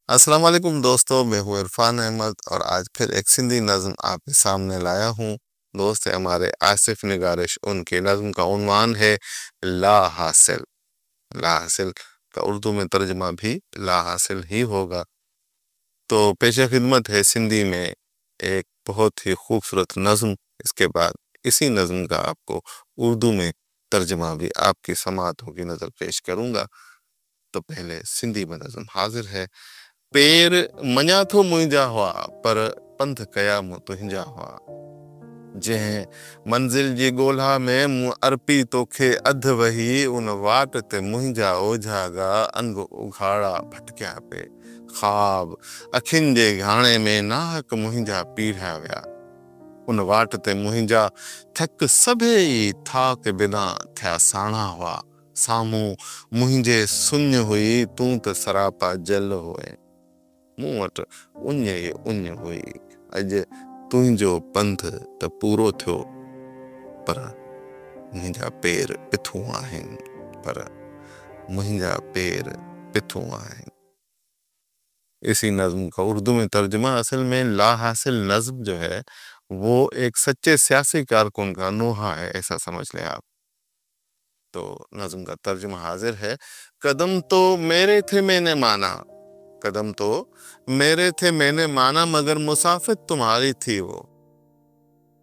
السلام علیکم دوستو، میں ہوں عرفان احمد اور آج پھر ایک سندھی نظم آپ کے سامنے لایا ہوں۔ دوست ہمارے آصف نگارش، ان کے نظم کا عنوان ہے لا حاصل۔ لا حاصل کا اردو میں ترجمہ بھی لا حاصل ہی ہوگا۔ تو پیش خدمت ہے سندھی میں ایک بہت ہی خوبصورت نظم، اس کے بعد اسی نظم کا آپ کو اردو میں ترجمہ بھی آپ کی سماعتوں کی نظر پیش کروں گا۔ تو پہلے سندھی میں نظم حاضر ہے۔ پیر مञा थो मुंहिंजा हुआ पर पंध कया मूं तुंहिंजा हुआ। जंहिं मंज़िल जी ॻोल्हा में मूं अर्पी तोखे अधु वही, उन वाट ते मुंहिंजा ओझा गा अंग उघाड़ा भटकिया पे। ख़्वाब अखियुनि जे घाणे में नाहक मुंहिंजा पीढ़िया विया। उन वाट ते मुंहिंजा थक सभई थाक बिना थिया साणा हुआ। साम्हूं मुंहिंजे सुञ हुई, तूं त सरापा जल हुए। मूं वटि उञ ई उञ हुई, अॼु तुंहिंजो पंध त पूरो थियो, पर मुंहिंजा पेर पिथूं आहिनि, पर मुंहिंजा पेर पिथूं आहिनि। इसी नज्म का उर्दू में तर्जुमा असल में ला हासिल नज्म जो है वो एक सच्चे सियासी कारकुन का नोहा है, ऐसा समझ लें आप। तो नज्म का तर्जुमा हाजिर है। कदम तो मेरे थे मैंने माना, कदम तो मेरे थे मैंने माना, मगर मुसाफिर तुम्हारी थी वो।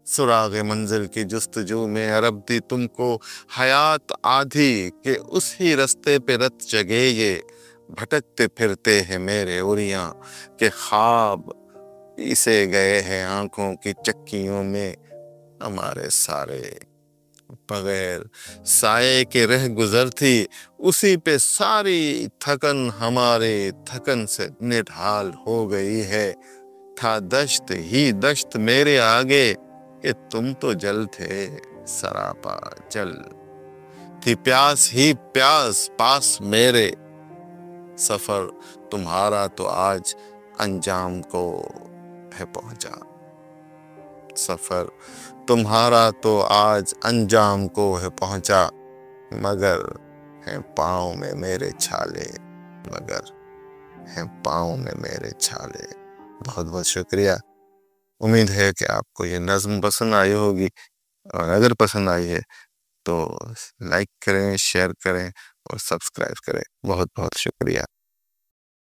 सुरागे मंजिल की जुस्तजू में अरब दी तुमको हयात आधी, कि उसी रास्ते पे रत जगे ये भटकते फिरते हैं मेरे उरियां, के ख्वाब पीसे गए हैं आंखों की चक्कियों में हमारे सारे। बगैर साए के रह गुजर थी, उसी पे सारी थकन हमारे थकन से निढाल हो गई है। था दश्त ही दश्त मेरे आगे, कि तुम तो जल थे सरापा जल। थी प्यास ही प्यास पास मेरे, सफर तुम्हारा तो आज अंजाम को है पहुंचा। सफर तुम्हारा तो आज अंजाम को है पहुंचा, मगर हैं पाँव में मेरे छाले, मगर हैं पाँव में मेरे छाले। बहुत बहुत शुक्रिया। उम्मीद है कि आपको ये नज़्म पसंद आई होगी, और अगर पसंद आई है तो लाइक करें, शेयर करें और सब्सक्राइब करें। बहुत बहुत शुक्रिया।